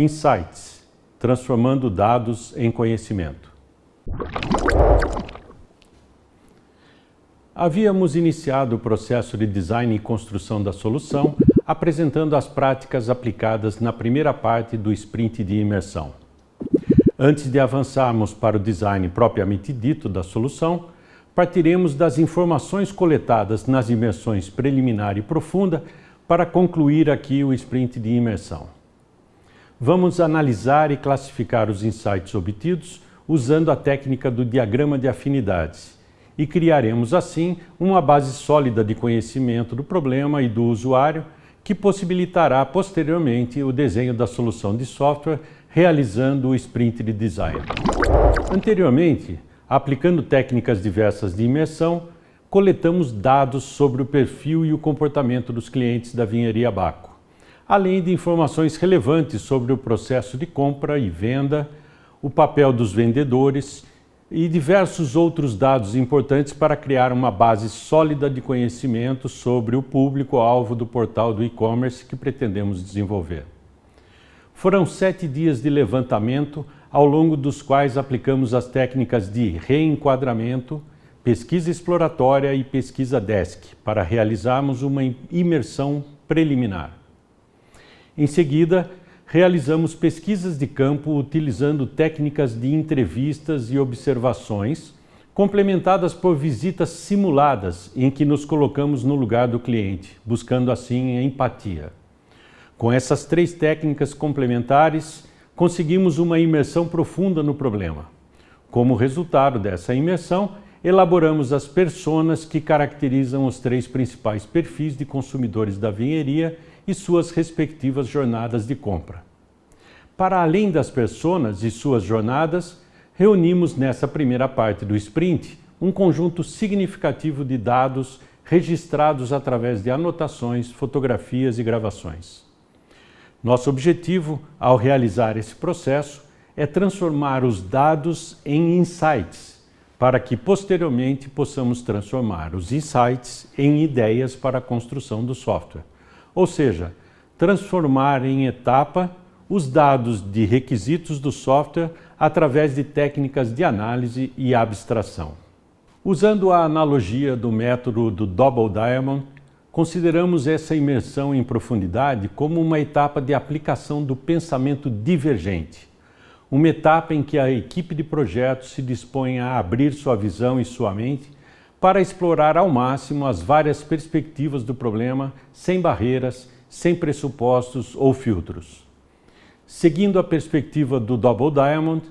Insights, transformando dados em conhecimento. Havíamos iniciado o processo de design e construção da solução, apresentando as práticas aplicadas na primeira parte do sprint de imersão. Antes de avançarmos para o design propriamente dito da solução, partiremos das informações coletadas nas imersões preliminar e profunda para concluir aqui o sprint de imersão. Vamos analisar e classificar os insights obtidos usando a técnica do diagrama de afinidades e criaremos assim uma base sólida de conhecimento do problema e do usuário que possibilitará posteriormente o desenho da solução de software realizando o sprint de design. Anteriormente, aplicando técnicas diversas de imersão, coletamos dados sobre o perfil e o comportamento dos clientes da Vinheria Baco, além de informações relevantes sobre o processo de compra e venda, o papel dos vendedores e diversos outros dados importantes para criar uma base sólida de conhecimento sobre o público-alvo do portal do e-commerce que pretendemos desenvolver. Foram 7 dias de levantamento, ao longo dos quais aplicamos as técnicas de reenquadramento, pesquisa exploratória e pesquisa desk para realizarmos uma imersão preliminar. Em seguida, realizamos pesquisas de campo utilizando técnicas de entrevistas e observações, complementadas por visitas simuladas em que nos colocamos no lugar do cliente, buscando assim a empatia. Com essas 3 técnicas complementares, conseguimos uma imersão profunda no problema. Como resultado dessa imersão, elaboramos as personas que caracterizam os 3 principais perfis de consumidores da vinheria e suas respectivas jornadas de compra. Para além das personas e suas jornadas, reunimos nessa primeira parte do sprint um conjunto significativo de dados registrados através de anotações, fotografias e gravações. Nosso objetivo, ao realizar esse processo, é transformar os dados em insights, para que posteriormente possamos transformar os insights em ideias para a construção do software. Ou seja, transformar em etapa os dados de requisitos do software através de técnicas de análise e abstração. Usando a analogia do método do Double Diamond, consideramos essa imersão em profundidade como uma etapa de aplicação do pensamento divergente, uma etapa em que a equipe de projetos se dispõe a abrir sua visão e sua mente para explorar ao máximo as várias perspectivas do problema, sem barreiras, sem pressupostos ou filtros. Seguindo a perspectiva do Double Diamond,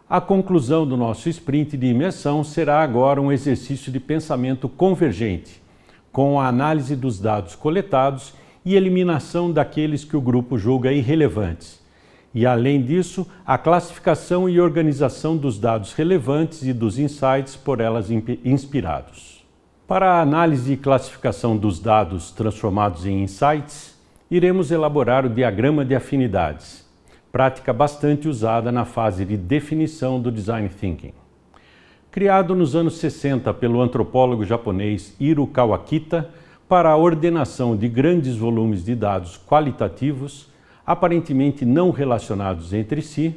a conclusão do nosso sprint de imersão será agora um exercício de pensamento convergente, com a análise dos dados coletados e eliminação daqueles que o grupo julga irrelevantes. E, além disso, a classificação e organização dos dados relevantes e dos insights por elas inspirados. Para a análise e classificação dos dados transformados em insights, iremos elaborar o diagrama de afinidades, prática bastante usada na fase de definição do Design Thinking. Criado nos anos 60 pelo antropólogo japonês Hiro Kawakita para a ordenação de grandes volumes de dados qualitativos, aparentemente não relacionados entre si,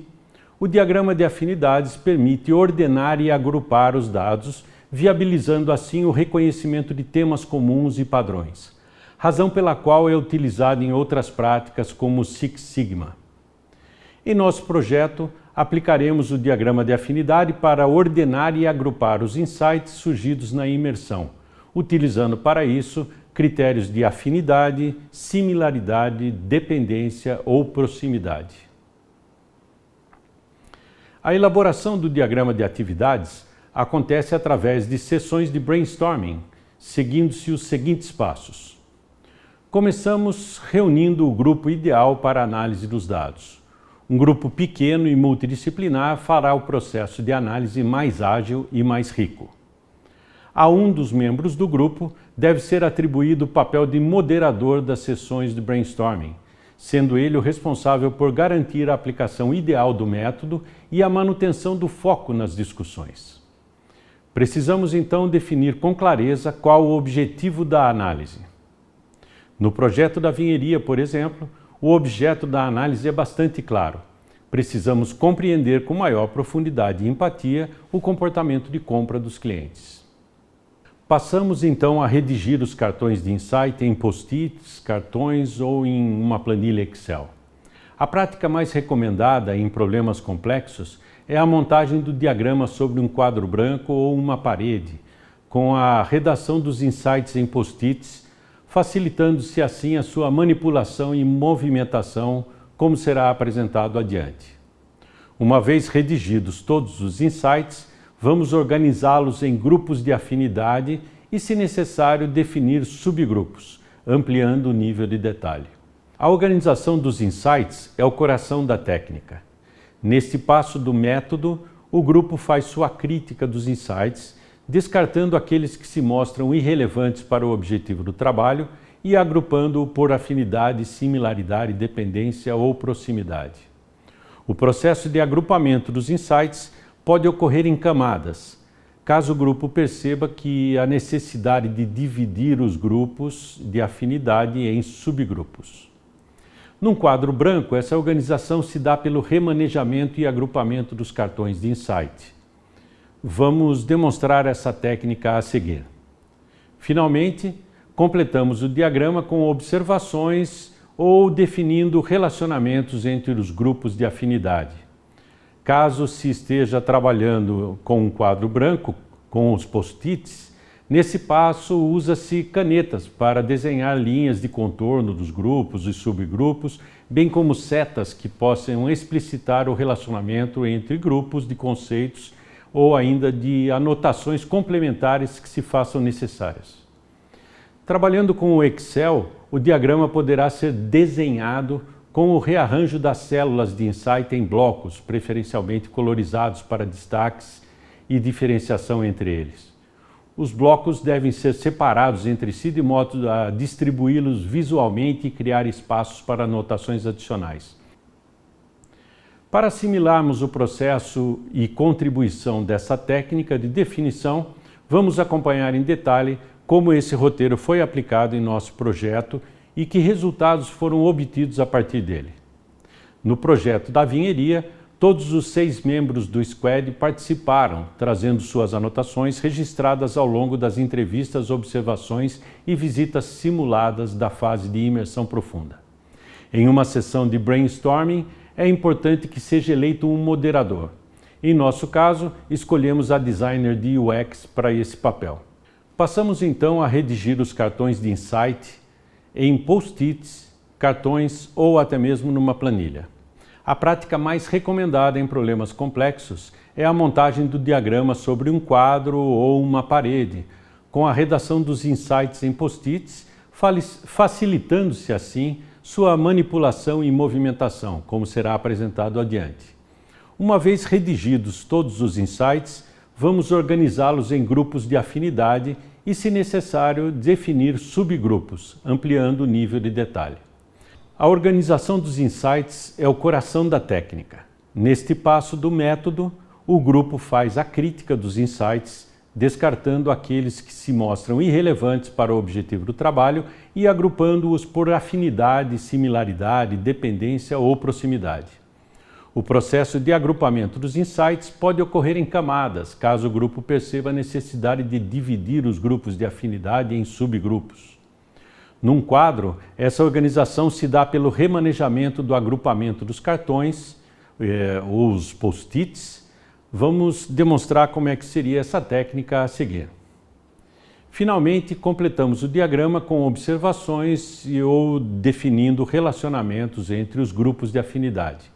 o diagrama de afinidades permite ordenar e agrupar os dados, viabilizando assim o reconhecimento de temas comuns e padrões, razão pela qual é utilizado em outras práticas como o Six Sigma. Em nosso projeto, aplicaremos o diagrama de afinidade para ordenar e agrupar os insights surgidos na imersão, utilizando para isso critérios de afinidade, similaridade, dependência ou proximidade. A elaboração do diagrama de atividades acontece através de sessões de brainstorming, seguindo-se os seguintes passos. Começamos reunindo o grupo ideal para a análise dos dados. Um grupo pequeno e multidisciplinar fará o processo de análise mais ágil e mais rico. A um dos membros do grupo deve ser atribuído o papel de moderador das sessões de brainstorming, sendo ele o responsável por garantir a aplicação ideal do método e a manutenção do foco nas discussões. Precisamos então definir com clareza qual o objetivo da análise. No projeto da vinheria, por exemplo, o objeto da análise é bastante claro: Precisamos compreender com maior profundidade e empatia o comportamento de compra dos clientes. Passamos então a redigir os cartões de insight em post-its, cartões ou em uma planilha Excel. A prática mais recomendada em problemas complexos é a montagem do diagrama sobre um quadro branco ou uma parede, com a redação dos insights em post-its, facilitando-se assim a sua manipulação e movimentação, como será apresentado adiante. Uma vez redigidos todos os insights, vamos organizá-los em grupos de afinidade e, se necessário, definir subgrupos, ampliando o nível de detalhe. A organização dos insights é o coração da técnica. Neste passo do método, o grupo faz sua crítica dos insights, descartando aqueles que se mostram irrelevantes para o objetivo do trabalho e agrupando-o por afinidade, similaridade, dependência ou proximidade. O processo de agrupamento dos insights pode ocorrer em camadas, caso o grupo perceba que há necessidade de dividir os grupos de afinidade em subgrupos. Num quadro branco, essa organização se dá pelo remanejamento e agrupamento dos cartões de insight. Vamos demonstrar essa técnica a seguir. Finalmente, completamos o diagrama com observações ou definindo relacionamentos entre os grupos de afinidade. Caso se esteja trabalhando com um quadro branco, com os post-its, nesse passo usa-se canetas para desenhar linhas de contorno dos grupos e subgrupos, bem como setas que possam explicitar o relacionamento entre grupos de conceitos ou ainda de anotações complementares que se façam necessárias. Trabalhando com o Excel, o diagrama poderá ser desenhado com o rearranjo das células de insight em blocos, preferencialmente colorizados para destaques e diferenciação entre eles. Os blocos devem ser separados entre si de modo a distribuí-los visualmente e criar espaços para anotações adicionais. Para assimilarmos o processo e contribuição dessa técnica de definição, vamos acompanhar em detalhe como esse roteiro foi aplicado em nosso projeto e que resultados foram obtidos a partir dele. No projeto da vinheria, todos os 6 membros do Squad participaram, trazendo suas anotações registradas ao longo das entrevistas, observações e visitas simuladas da fase de imersão profunda. Em uma sessão de brainstorming, é importante que seja eleito um moderador. Em nosso caso, escolhemos a designer de UX para esse papel. Passamos então a redigir os cartões de insight em post-its, cartões ou até mesmo numa planilha. A prática mais recomendada em problemas complexos é a montagem do diagrama sobre um quadro ou uma parede, com a redação dos insights em post-its, facilitando-se assim sua manipulação e movimentação, como será apresentado adiante. Uma vez redigidos todos os insights, vamos organizá-los em grupos de afinidade e, se necessário, definir subgrupos, ampliando o nível de detalhe. A organização dos insights é o coração da técnica. Neste passo do método, o grupo faz a crítica dos insights, descartando aqueles que se mostram irrelevantes para o objetivo do trabalho e agrupando-os por afinidade, similaridade, dependência ou proximidade. O processo de agrupamento dos insights pode ocorrer em camadas, caso o grupo perceba a necessidade de dividir os grupos de afinidade em subgrupos. Num quadro, essa organização se dá pelo remanejamento do agrupamento dos cartões, os post-its. Vamos demonstrar como é que seria essa técnica a seguir. Finalmente, completamos o diagrama com observações ou definindo relacionamentos entre os grupos de afinidade.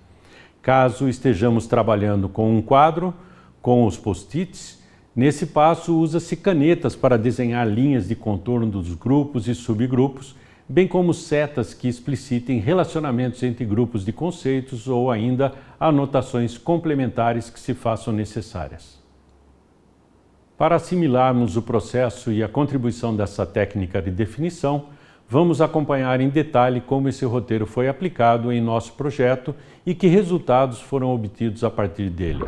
Caso estejamos trabalhando com um quadro, com os post-its, nesse passo usa-se canetas para desenhar linhas de contorno dos grupos e subgrupos, bem como setas que explicitem relacionamentos entre grupos de conceitos ou ainda anotações complementares que se façam necessárias. Para assimilarmos o processo e a contribuição dessa técnica de definição, vamos acompanhar em detalhe como esse roteiro foi aplicado em nosso projeto e que resultados foram obtidos a partir dele.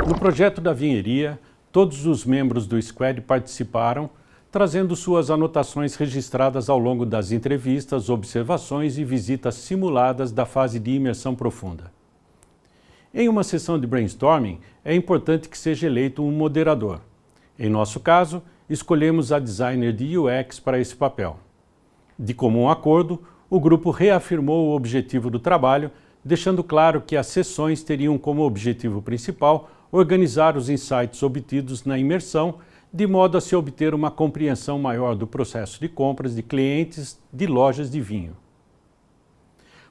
No projeto da vinheria, todos os membros do Squad participaram, trazendo suas anotações registradas ao longo das entrevistas, observações e visitas simuladas da fase de imersão profunda. Em uma sessão de brainstorming, é importante que seja eleito um moderador. Em nosso caso, escolhemos a designer de UX para esse papel. De comum acordo, o grupo reafirmou o objetivo do trabalho, deixando claro que as sessões teriam como objetivo principal organizar os insights obtidos na imersão, de modo a se obter uma compreensão maior do processo de compras de clientes de lojas de vinho.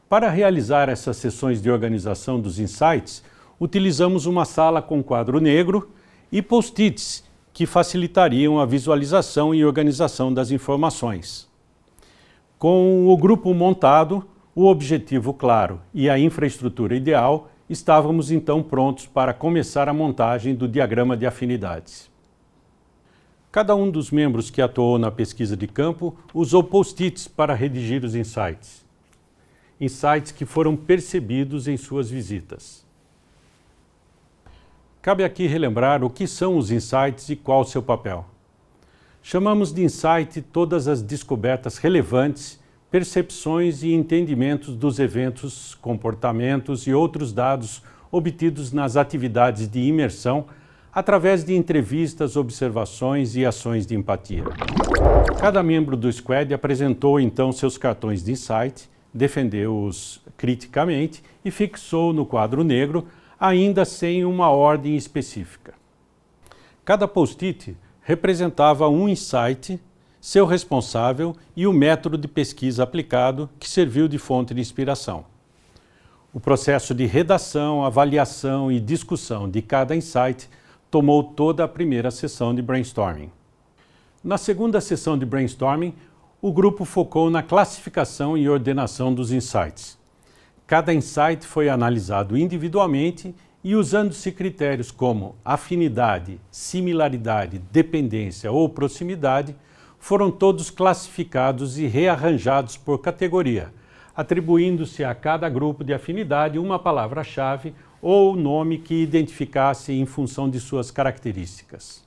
Para realizar essas sessões de organização dos insights, utilizamos uma sala com quadro negro e post-its que facilitariam a visualização e organização das informações. Com o grupo montado, o objetivo claro e a infraestrutura ideal, estávamos então prontos para começar a montagem do diagrama de afinidades. Cada um dos membros que atuou na pesquisa de campo usou post-its para redigir os insights. Insights que foram percebidos em suas visitas. Cabe aqui relembrar o que são os insights e qual seu papel. Chamamos de insight todas as descobertas relevantes, percepções e entendimentos dos eventos, comportamentos e outros dados obtidos nas atividades de imersão através de entrevistas, observações e ações de empatia. Cada membro do squad apresentou então seus cartões de insight, defendeu-os criticamente e fixou no quadro negro, ainda sem uma ordem específica. Cada post-it representava um insight, seu responsável e o método de pesquisa aplicado que serviu de fonte de inspiração. O processo de redação, avaliação e discussão de cada insight tomou toda a primeira sessão de brainstorming. Na segunda sessão de brainstorming, o grupo focou na classificação e ordenação dos insights. Cada insight foi analisado individualmente e usando-se critérios como afinidade, similaridade, dependência ou proximidade, foram todos classificados e rearranjados por categoria, atribuindo-se a cada grupo de afinidade uma palavra-chave ou nome que identificasse em função de suas características.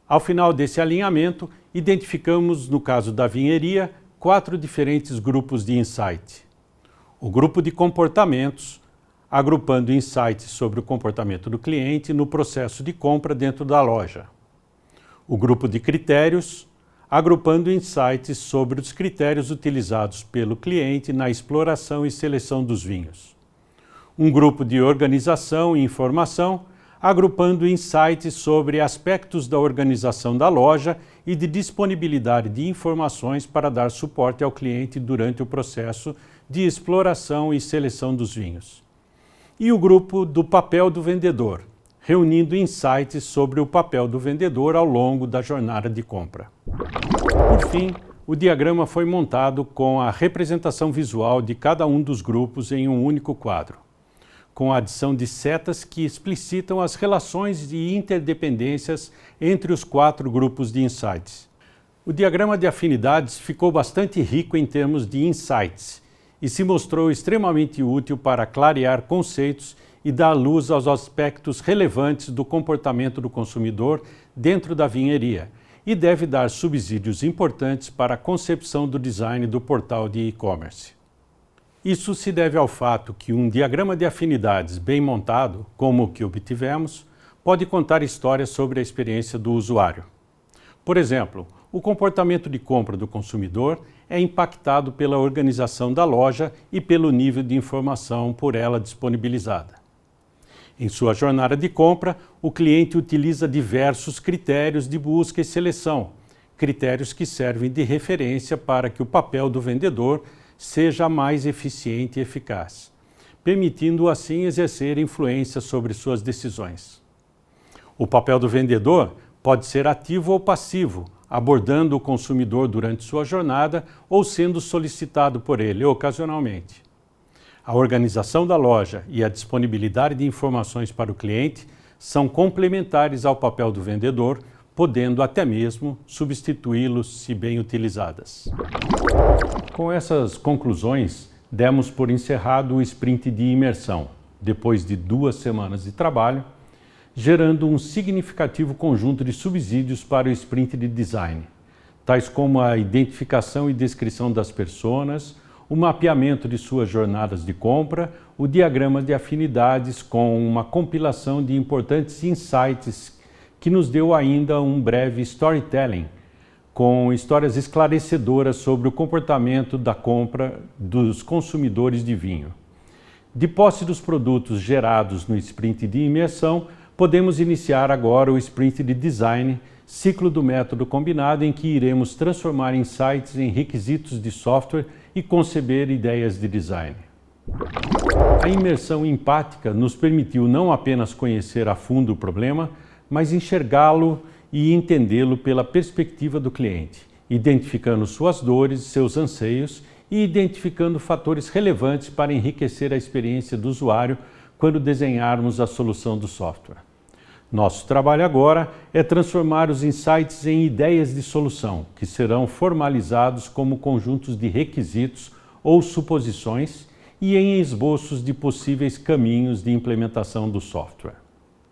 Ao final desse alinhamento, identificamos, no caso da vinheria, 4 diferentes grupos de insight. O grupo de comportamentos, agrupando insights sobre o comportamento do cliente no processo de compra dentro da loja. O grupo de critérios, agrupando insights sobre os critérios utilizados pelo cliente na exploração e seleção dos vinhos. Um grupo de organização e informação, agrupando insights sobre aspectos da organização da loja e de disponibilidade de informações para dar suporte ao cliente durante o processo de exploração e seleção dos vinhos. E o grupo do papel do vendedor, reunindo insights sobre o papel do vendedor ao longo da jornada de compra. Por fim, o diagrama foi montado com a representação visual de cada um dos grupos em um único quadro, com a adição de setas que explicitam as relações e interdependências entre os 4 grupos de insights. O diagrama de afinidades ficou bastante rico em termos de insights e se mostrou extremamente útil para clarear conceitos e dar luz aos aspectos relevantes do comportamento do consumidor dentro da vinheria e deve dar subsídios importantes para a concepção do design do portal de e-commerce. Isso se deve ao fato que um diagrama de afinidades bem montado, como o que obtivemos, pode contar histórias sobre a experiência do usuário. Por exemplo, o comportamento de compra do consumidor é impactado pela organização da loja e pelo nível de informação por ela disponibilizada. Em sua jornada de compra, o cliente utiliza diversos critérios de busca e seleção, critérios que servem de referência para que o papel do vendedor seja mais eficiente e eficaz, permitindo assim exercer influência sobre suas decisões. O papel do vendedor pode ser ativo ou passivo, abordando o consumidor durante sua jornada ou sendo solicitado por ele ocasionalmente. A organização da loja e a disponibilidade de informações para o cliente são complementares ao papel do vendedor, podendo até mesmo substituí-los se bem utilizadas. Com essas conclusões, demos por encerrado o sprint de imersão, depois de 2 semanas de trabalho, gerando um significativo conjunto de subsídios para o sprint de design, tais como a identificação e descrição das personas, o mapeamento de suas jornadas de compra, o diagrama de afinidades com uma compilação de importantes insights que nos deu ainda um breve storytelling, com histórias esclarecedoras sobre o comportamento da compra dos consumidores de vinho. De posse dos produtos gerados no sprint de imersão, podemos iniciar agora o sprint de design, ciclo do método combinado em que iremos transformar insights em requisitos de software e conceber ideias de design. A imersão empática nos permitiu não apenas conhecer a fundo o problema, mas enxergá-lo e entendê-lo pela perspectiva do cliente, identificando suas dores, seus anseios e identificando fatores relevantes para enriquecer a experiência do usuário quando desenharmos a solução do software. Nosso trabalho agora é transformar os insights em ideias de solução, que serão formalizados como conjuntos de requisitos ou suposições e em esboços de possíveis caminhos de implementação do software.